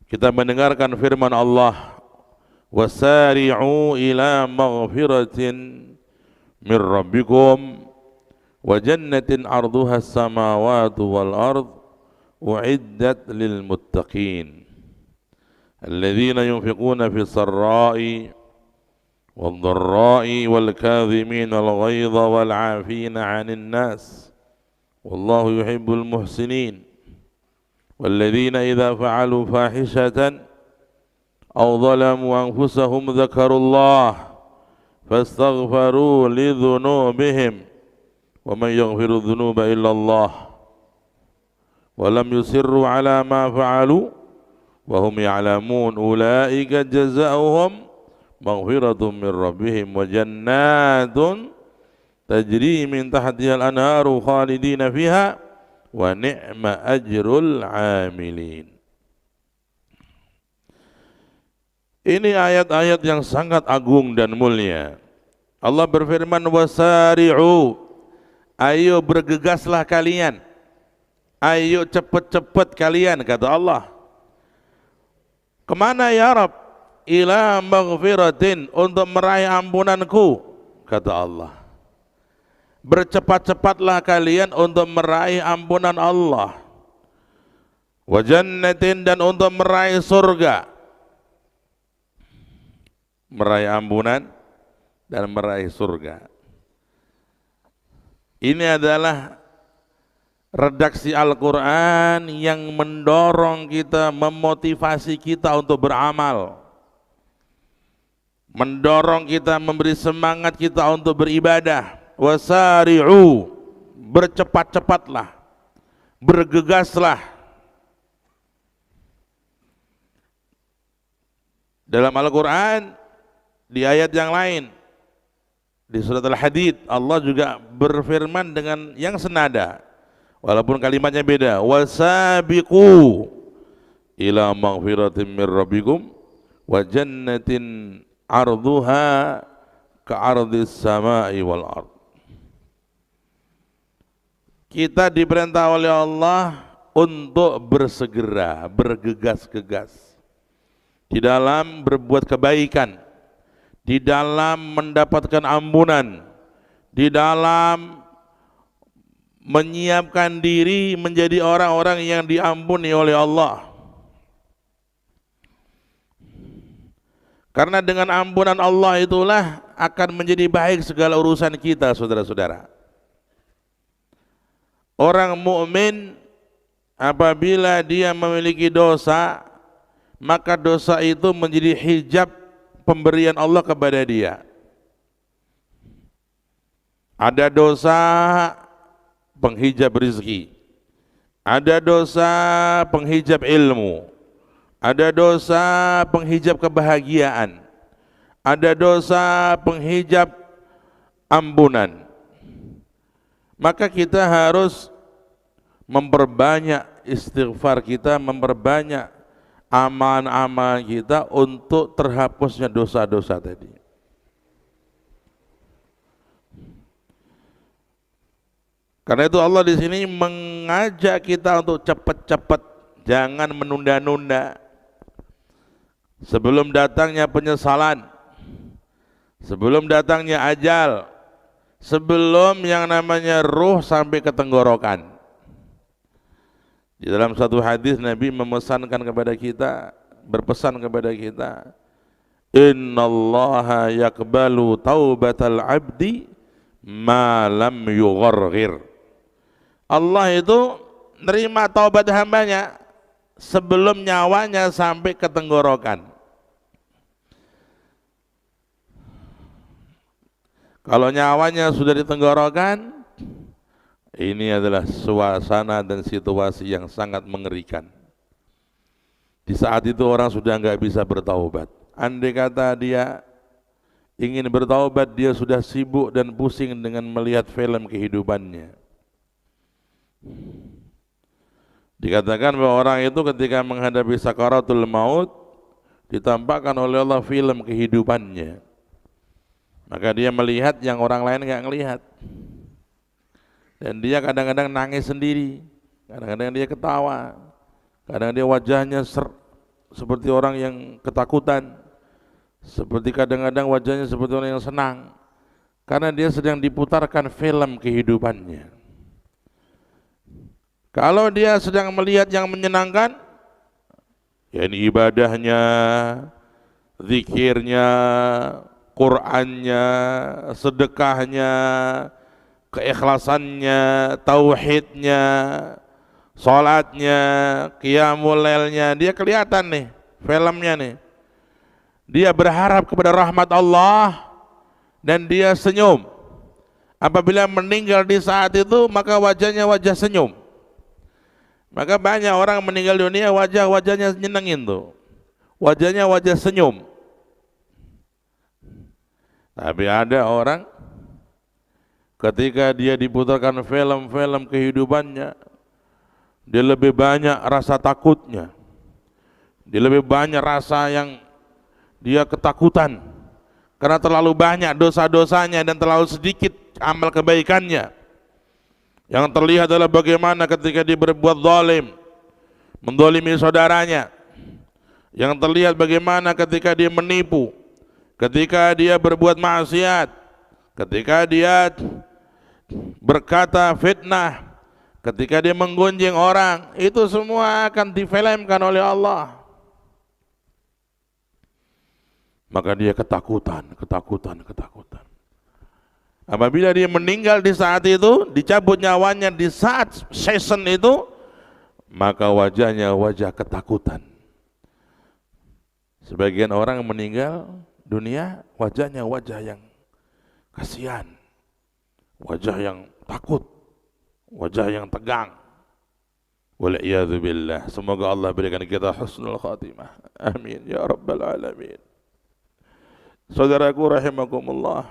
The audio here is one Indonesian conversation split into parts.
kita mendengarkan firman Allah, wasari'u ila maghfiratin min rabbikum wa jannatin arduha as-samawati wal ard u'iddat lil muttaqin alladzina yunfiquna fi sarra'i wal dharra'i wal kadhimin al ghaidha wal 'afina 'anil nas wallahu yuhibbul muhsinin walladzina idza fa'alu fahishatan aw zalamu anfusahum dzakarullaha fastaghfiru lidzunubihim wa man yaghfiru dzunuba illa Allah wa lam yusirru ala ma fa'alu wa hum ya'lamun ulaika jazaohum maghfiratun min rabbihim wa jannatun tajri min tahtiha al-anharu khalidina fiha wa ni'ma ajrul 'amilin. Ini ayat-ayat yang sangat agung dan mulia. Allah berfirman, wasari'u, ayo bergegaslah kalian, ayo cepat-cepat kalian, kata Allah. Kemana ya Rabb? Ila maghfiratin, untuk meraih ampunanku, kata Allah. Bercepat-cepatlah kalian untuk meraih ampunan Allah. Wa jannatin, dan untuk meraih surga. Meraih ampunan dan meraih surga. Ini adalah redaksi Al-Quran yang mendorong kita, memotivasi kita untuk beramal, mendorong kita, memberi semangat kita untuk beribadah. Wasari'u, bercepat-cepatlah, bergegaslah. Dalam Al-Quran, di ayat yang lain, di surat Al-Hadid, Allah juga berfirman dengan yang senada, walaupun kalimatnya beda. Wasabiqu ila maghfiratin min rabbikum wa jannatin arduha ka'ardis samai wal ard. Kita diperintah oleh Allah untuk bersegera, bergegas-gegas di dalam berbuat kebaikan, di dalam mendapatkan ampunan, di dalam menyiapkan diri menjadi orang-orang yang diampuni oleh Allah. Karena dengan ampunan Allah itulah akan menjadi baik segala urusan kita, saudara-saudara. Orang mukmin apabila dia memiliki dosa, maka dosa itu menjadi hijab pemberian Allah kepada dia. Ada dosa penghijab rezeki, ada dosa penghijab ilmu, ada dosa penghijab kebahagiaan, ada dosa penghijab ampunan. Maka kita harus memperbanyak istighfar kita, memperbanyak amalan-amalan kita untuk terhapusnya dosa-dosa tadi. Karena itu Allah di sini mengajak kita untuk cepat-cepat, jangan menunda-nunda. Sebelum datangnya penyesalan, sebelum datangnya ajal, sebelum yang namanya ruh sampai ke tenggorokan. Di dalam satu hadis Nabi memesankan kepada kita, berpesan kepada kita, innallaha yaqbalu taubatal abdi ma lam yugharghir. Allah itu nerima taubat hambanya sebelum nyawanya sampai ke tenggorokan. Kalau nyawanya sudah di tenggorokan, ini adalah suasana dan situasi yang sangat mengerikan. Di saat itu orang sudah enggak bisa bertaubat. Andai kata dia ingin bertaubat, dia sudah sibuk dan pusing dengan melihat film kehidupannya. Dikatakan bahwa orang itu ketika menghadapi sakaratul maut, ditampakkan oleh Allah film kehidupannya. Maka dia melihat yang orang lain enggak ngelihat. Dan dia kadang-kadang nangis sendiri, kadang-kadang dia ketawa, kadang dia wajahnya seperti orang yang ketakutan, seperti kadang-kadang wajahnya seperti orang yang senang, karena dia sedang diputarkan film kehidupannya. Kalau dia sedang melihat yang menyenangkan, ya ini ibadahnya, zikirnya, Qur'annya, sedekahnya, keikhlasannya, tauhidnya, salatnya, qiyamul lailnya, dia kelihatan nih filmnya nih. Dia berharap kepada rahmat Allah dan dia senyum. Apabila meninggal di saat itu, maka wajahnya wajah senyum. Maka banyak orang meninggal dunia wajah-wajahnya nyenengin tuh. Wajahnya wajah senyum. Tapi ada orang ketika dia diputarkan film-film kehidupannya, dia lebih banyak rasa takutnya, dia lebih banyak rasa yang dia ketakutan karena terlalu banyak dosa-dosanya dan terlalu sedikit amal kebaikannya. Yang terlihat adalah bagaimana ketika dia berbuat zalim, mendolimi saudaranya. Yang terlihat bagaimana ketika dia menipu, ketika dia berbuat maksiat, ketika dia berkata fitnah, ketika dia menggunjing orang, itu semua akan difilmkan oleh Allah. Maka dia ketakutan. Apabila dia meninggal di saat itu, dicabut nyawanya di saat season itu, maka wajahnya wajah ketakutan. Sebagian orang meninggal dunia, wajahnya wajah yang kasihan, wajah yang takut, wajah yang tegang. Wal'iyadzubillah. Semoga Allah berikan kita husnul khatimah. Amin ya rabbal alamin. Saudaraku rahimakumullah,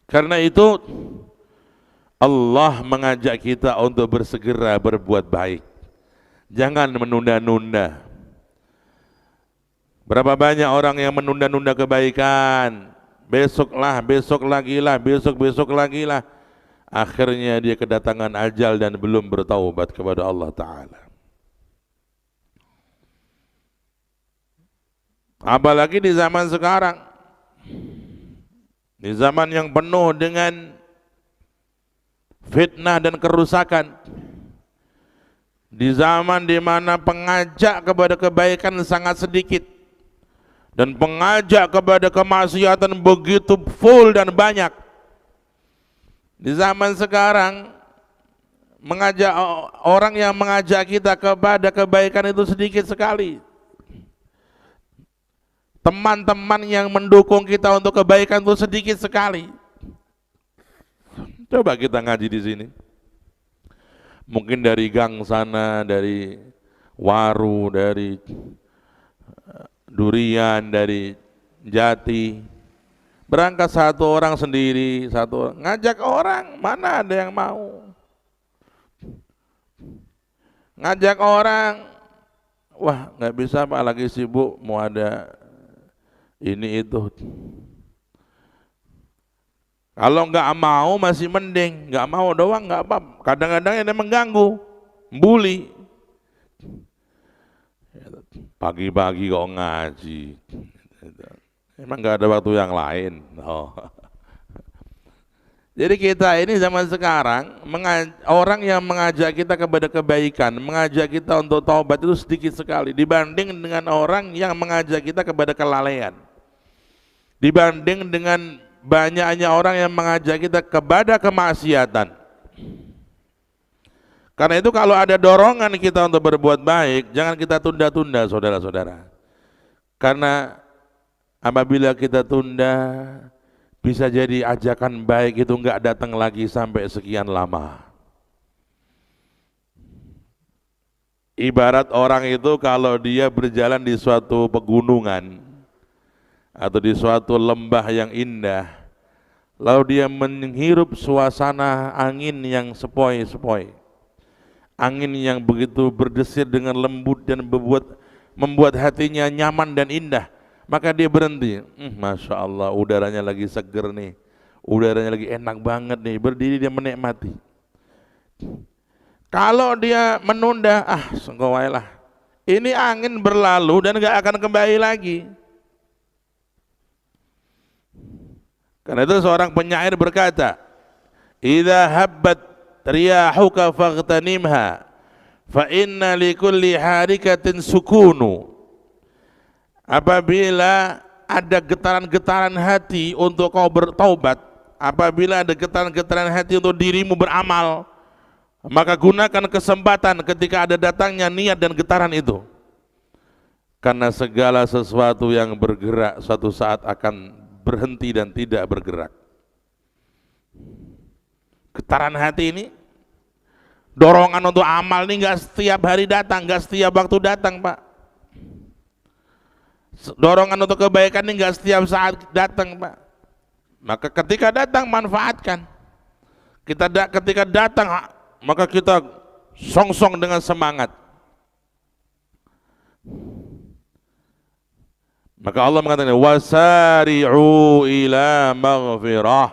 karena itu Allah mengajak kita untuk bersegera berbuat baik. Jangan menunda-nunda. Berapa banyak orang yang menunda-nunda kebaikan, besok lagi lah. Akhirnya dia kedatangan ajal dan belum bertaubat kepada Allah Ta'ala. Apalagi di zaman sekarang, di zaman yang penuh dengan fitnah dan kerusakan, di zaman di mana pengajak kepada kebaikan sangat sedikit dan pengajak kepada kemaksiatan begitu full dan banyak. Di zaman sekarang mengajak orang yang mengajak kita kepada kebaikan itu sedikit sekali. Teman-teman yang mendukung kita untuk kebaikan itu sedikit sekali. Coba kita ngaji di sini. Mungkin dari gang sana, dari Waru, dari Durian, dari Jati, berangkat satu orang sendiri, ngajak orang, mana ada yang mau? Ngajak orang, wah nggak bisa Pak, lagi sibuk, mau ada ini itu. Kalau nggak mau masih mending, nggak mau doang nggak apa. Kadang-kadang ini mengganggu, bully. Pagi-pagi kok ngaji, emang nggak ada waktu yang lain. Oh. Jadi kita ini zaman sekarang, orang yang mengajak kita kepada kebaikan, mengajak kita untuk taubat itu sedikit sekali dibanding dengan orang yang mengajak kita kepada kelalaian, dibanding dengan banyaknya orang yang mengajak kita kepada kemaksiatan. Karena itu kalau ada dorongan kita untuk berbuat baik, jangan kita tunda-tunda saudara-saudara. Karena apabila kita tunda, bisa jadi ajakan baik itu enggak datang lagi sampai sekian lama. Ibarat orang itu kalau dia berjalan di suatu pegunungan atau di suatu lembah yang indah, lalu dia menghirup suasana angin yang sepoi-sepoi, angin yang begitu berdesir dengan lembut dan membuat hatinya nyaman dan indah, maka dia berhenti. Masya Allah, udaranya lagi seger nih, udaranya lagi enak banget nih, berdiri dia menikmati. Kalau dia menunda, sengkowailah. Ini angin berlalu dan nggak akan kembali lagi. Karena itu seorang penyair berkata, "Idza habbat riyahuka faghtanimha, fa inna likulli harikatin sukunu." Apabila ada getaran-getaran hati untuk kau bertaubat, apabila ada getaran-getaran hati untuk dirimu beramal, maka gunakan kesempatan ketika ada datangnya niat dan getaran itu. Karena segala sesuatu yang bergerak suatu saat akan berhenti dan tidak bergerak. Getaran hati ini, dorongan untuk amal ini nggak setiap hari datang, nggak setiap waktu datang, Pak. Dorongan untuk kebaikan ini nggak setiap saat datang, Pak. Maka ketika datang manfaatkan. Ketika datang maka kita songsong dengan semangat. Maka Allah mengatakan wasari'u ila maghfirah.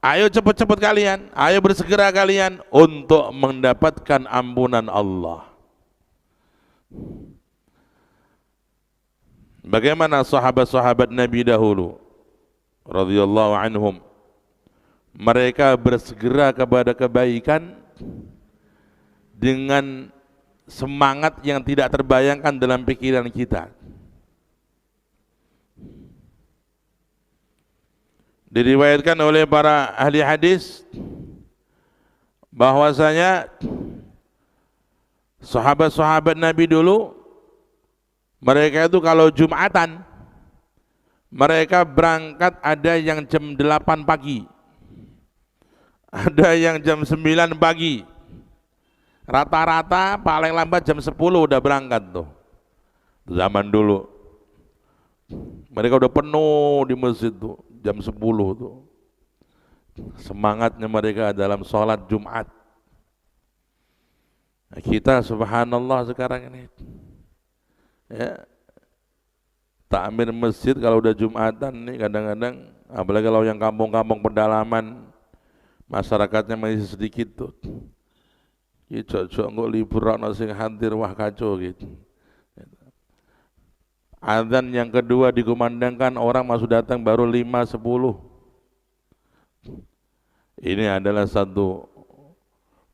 Ayo cepat-cepat kalian, ayo bersegera kalian untuk mendapatkan ampunan Allah. Bagaimana sahabat-sahabat Nabi dahulu radhiyallahu anhum, mereka bersegera kepada kebaikan dengan semangat yang tidak terbayangkan dalam pikiran kita. Diriwayatkan oleh para ahli hadis bahwasanya sahabat-sahabat Nabi dulu, mereka itu kalau Jumatan mereka berangkat ada yang jam 8 pagi, ada yang jam 9 pagi, rata-rata paling lambat jam 10 udah berangkat tuh. Zaman dulu mereka udah penuh di masjid tuh jam 10 tuh. Semangatnya mereka dalam sholat Jumat. Nah, kita subhanallah sekarang ini ya, takmir masjid kalau udah Jumatan nih kadang-kadang, apalagi kalau yang kampung-kampung pedalaman masyarakatnya masih sedikit tuh, ya cocok nggak libur ana sing hadir, wah kacau gitu. Adzan yang kedua dikumandangkan, orang masuk datang baru 5-10. Ini adalah satu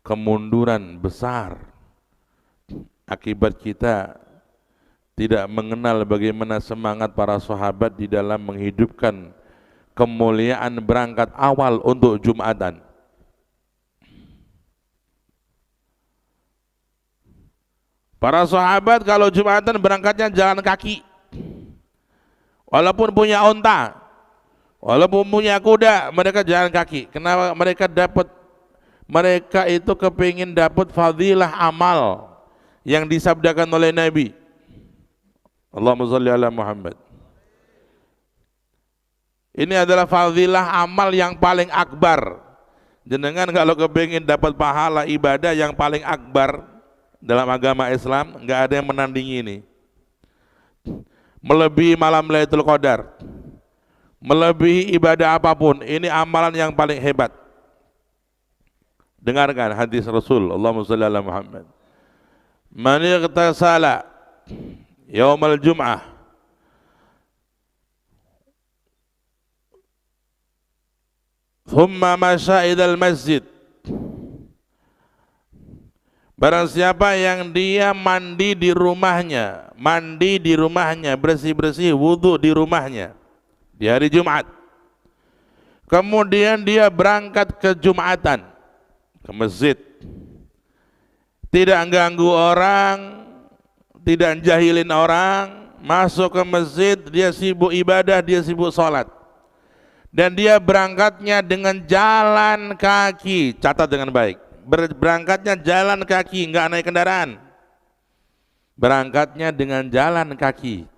kemunduran besar akibat kita tidak mengenal bagaimana semangat para sahabat di dalam menghidupkan kemuliaan berangkat awal untuk Jumatan. Para sahabat kalau Jumatan berangkatnya jalan kaki. Walaupun punya onta, walaupun punya kuda, mereka jalan kaki. Kenapa? Mereka itu kepingin dapat fadilah amal yang disabdakan oleh Nabi. Allahumma shalli ala Muhammad. Ini adalah fadilah amal yang paling akbar. Jenengan kalau kepingin dapat pahala ibadah yang paling akbar dalam agama Islam, nggak ada yang menandingi ini. Melebihi malam Lailatul Qadar, melebihi ibadah apapun, ini amalan yang paling hebat. Dengarkan hadis Rasul, Allahumma shalli ala Muhammad. Man ightasala yaumal jum'ah thumma masya idal masjid. Barang siapa yang dia mandi di rumahnya, bersih-bersih, wudhu di rumahnya di hari Jumat, kemudian dia berangkat ke Jumatan, ke masjid, tidak ganggu orang, tidak jahilin orang, masuk ke masjid, dia sibuk ibadah, dia sibuk sholat, dan dia berangkatnya dengan jalan kaki. Catat dengan baik, berangkatnya jalan kaki, enggak naik kendaraan, berangkatnya dengan jalan kaki.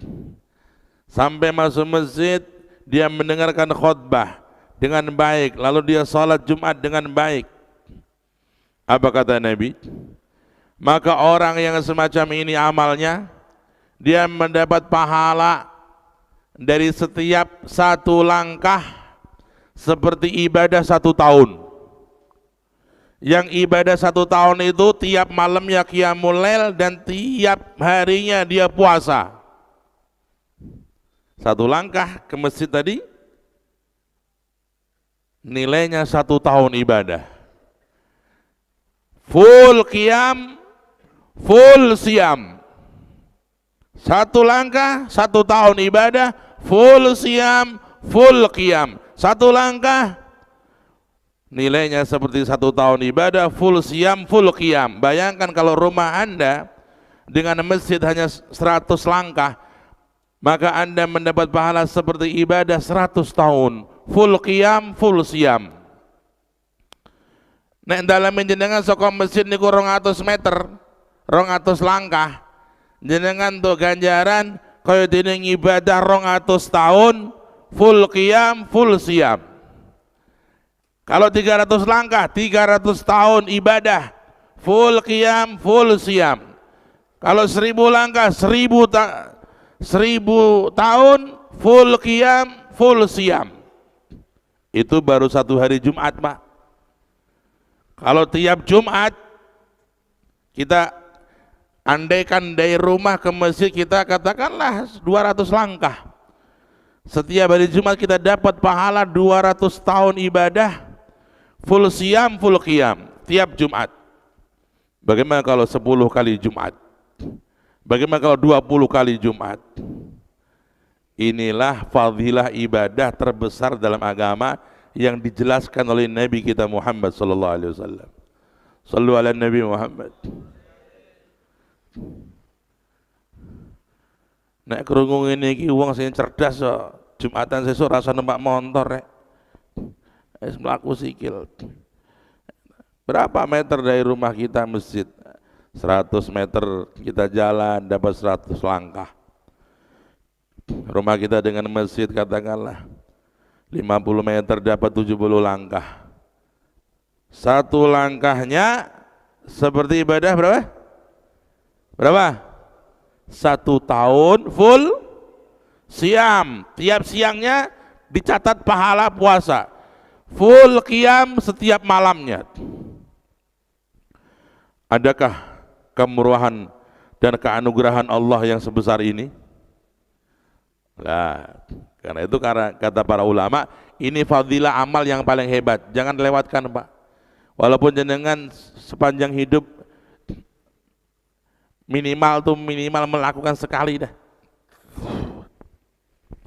Sampai masuk masjid, dia mendengarkan khutbah dengan baik, lalu dia sholat Jumat dengan baik. Apa kata Nabi? Maka orang yang semacam ini amalnya, dia mendapat pahala dari setiap satu langkah seperti ibadah 1 tahun. Yang ibadah 1 tahun itu tiap malamnya qiyamul lail dan tiap harinya dia puasa. 1 langkah ke masjid tadi nilainya 1 tahun ibadah. Full qiyam, full siam. 1 langkah 1 tahun ibadah, full siam, full qiyam. 1 langkah nilainya seperti 1 tahun ibadah, full siam, full qiyam. Bayangkan kalau rumah Anda dengan masjid hanya 100 langkah, maka Anda mendapat pahala seperti ibadah 100 tahun, full qiyam, full siam. Nek dalam jenengan saka masjid niku 200 meter, 200 langkah. Jenengan tuh ganjaran kaya dene ibadah 200 tahun, full qiyam, full siam. Kalau 300 langkah, 300 tahun ibadah, full qiyam, full siam. Kalau 1000 langkah, 1000 tahun, full qiyam, full siam. Itu baru 1 hari Jumat, Pak. Kalau tiap Jumat, kita andaikan dari rumah ke masjid, kita katakanlah 200 langkah. Setiap hari Jumat kita dapat pahala 200 tahun ibadah, full siam, full qiyam, tiap Jumat. Bagaimana kalau 10 kali Jumat? Bagaimana kalau 20 kali Jumat? Inilah fadilah ibadah terbesar dalam agama yang dijelaskan oleh Nabi kita Muhammad sallallahu alaihi wasallam. Sallu ala Nabi Muhammad. Nek krungu ngene iki wong sing cerdas kok, Jumatan sesuk rasa numpak motor rek. Wis mlaku sikil. Berapa meter dari rumah kita masjid? 100 meter kita jalan dapat 100 langkah. Rumah kita dengan masjid katakanlah 50 meter dapat 70 langkah. 1 langkahnya seperti ibadah berapa? Berapa? 1 tahun full siam. Tiap siangnya dicatat pahala puasa. Full qiyam setiap malamnya. Adakah kemurahan dan keanugerahan Allah yang sebesar ini? Nah, karena itu kata para ulama, ini fadilah amal yang paling hebat. Jangan lewatkan, Pak. Walaupun jenengan sepanjang hidup minimal melakukan sekali dah.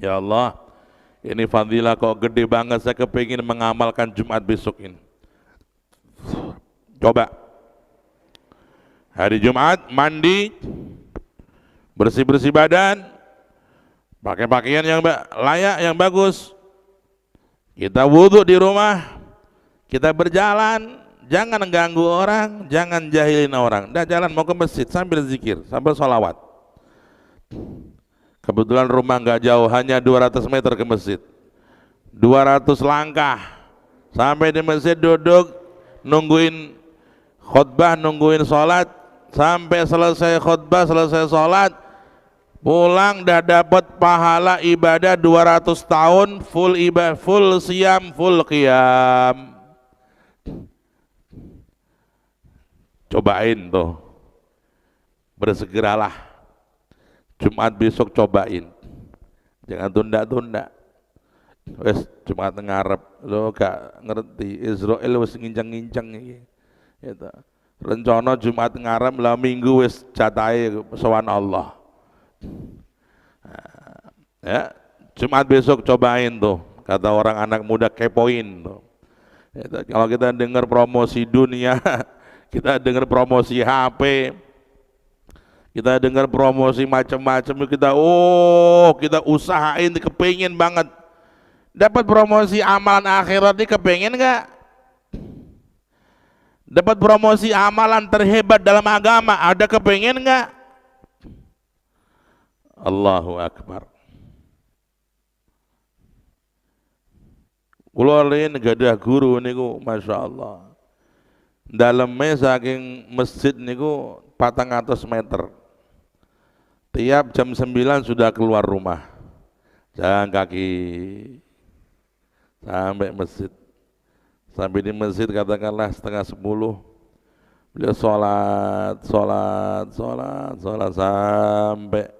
Ya Allah, ini fadilah kok gede banget, saya kepingin mengamalkan Jumat besok ini. Coba hari Jumat mandi, bersih-bersih badan, pakai pakaian yang layak, yang bagus. Kita wudhu di rumah, kita berjalan, jangan ganggu orang, jangan jahilin orang. Dah jalan mau ke masjid sambil zikir, sambil sholawat. Kebetulan rumah nggak jauh, hanya 200 meter ke masjid. 200 langkah sampai di masjid, duduk nungguin khutbah, nungguin sholat, sampai selesai khutbah, selesai sholat, pulang dah dapat pahala ibadah 200 tahun full ibadah, full siam, full qiyam. Cobain tuh, bersegeralah Jumat besok, cobain, jangan tunda-tunda. Wes Jumat ngarep lo gak ngerti, Israel wes ngincang-ngincang iki. Gitu. Rencana Jumat ngarep lah, minggu wes jatahe sowan Allah. Ya, Jumat besok cobain tuh, kata orang anak muda, kepoin tuh. Ya, kalau kita dengar promosi dunia, kita dengar promosi HP, kita dengar promosi macam-macam, kita usahain, kepengin banget dapat promosi amalan akhirat ini, kepengin nggak? Dapat promosi amalan terhebat dalam agama, ada kepengin nggak? Allahu Akbar. Kula lain gadah guru niku, masya Allah. Dalamnya saking masjid niku 400 meter. Tiap jam 9 sudah keluar rumah, jalan kaki sampai masjid. Sampai di masjid katakanlah 9:30, beliau sholat sampai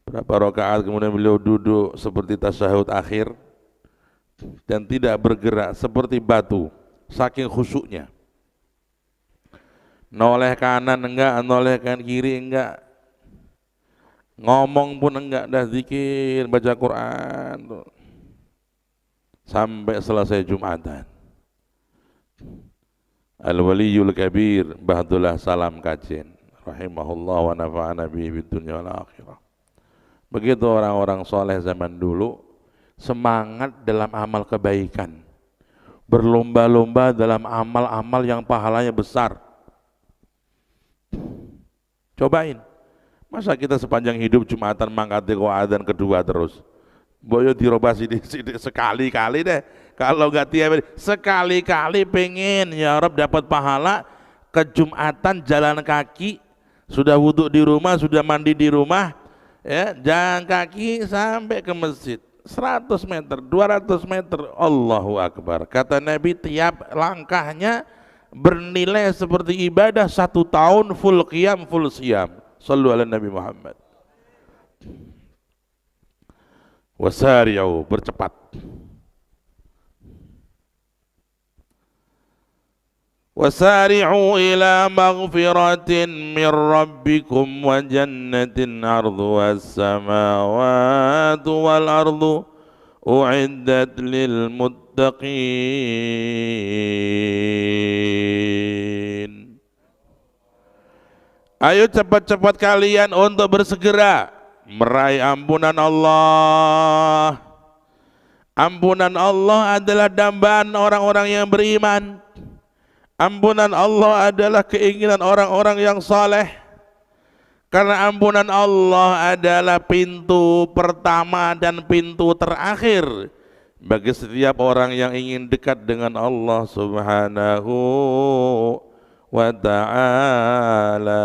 berapa rakaat, kemudian beliau duduk seperti tasyahud akhir dan tidak bergerak seperti batu, saking khusyuknya. Noleh kanan enggak, noleh kanan kiri enggak, ngomong pun enggak, dah zikir, baca Quran tuh. Sampai selesai Jumatan. Al-Waliyul Kabir Bahdullah Salam Kacin rahimahullah wa nafa'ana bihi fid dunya wal akhirah. Begitu orang-orang soleh zaman dulu, semangat dalam amal kebaikan, berlomba-lomba dalam amal-amal yang pahalanya besar. Cobain, masa kita sepanjang hidup Jumatan mangkati ko adzan kedua terus? Boyo dirobah sidik sekali-kali deh. Kalau nggak tiap sekali-kali pengen ya Rob dapat pahala ke Jumatan jalan kaki, sudah wudhu di rumah, sudah mandi di rumah, ya jalan kaki sampai ke masjid 100 meter, 200 meter, Allahu Akbar. Kata Nabi tiap langkahnya bernilai seperti ibadah 1 tahun full qiyam, full siyam. Shallu ala Nabi Muhammad. Wasari'u, bercepat. Wasari'u ila maghfiratin min rabbikum wa jannatin arduha as-samawati wal ardu u'iddat lil muttaqin. Ayo cepat-cepat kalian untuk bersegera meraih ampunan Allah. Ampunan Allah adalah dambaan orang-orang yang beriman. Ampunan Allah adalah keinginan orang-orang yang saleh. Karena ampunan Allah adalah pintu pertama dan pintu terakhir bagi setiap orang yang ingin dekat dengan Allah Subhanahu wa ta'ala.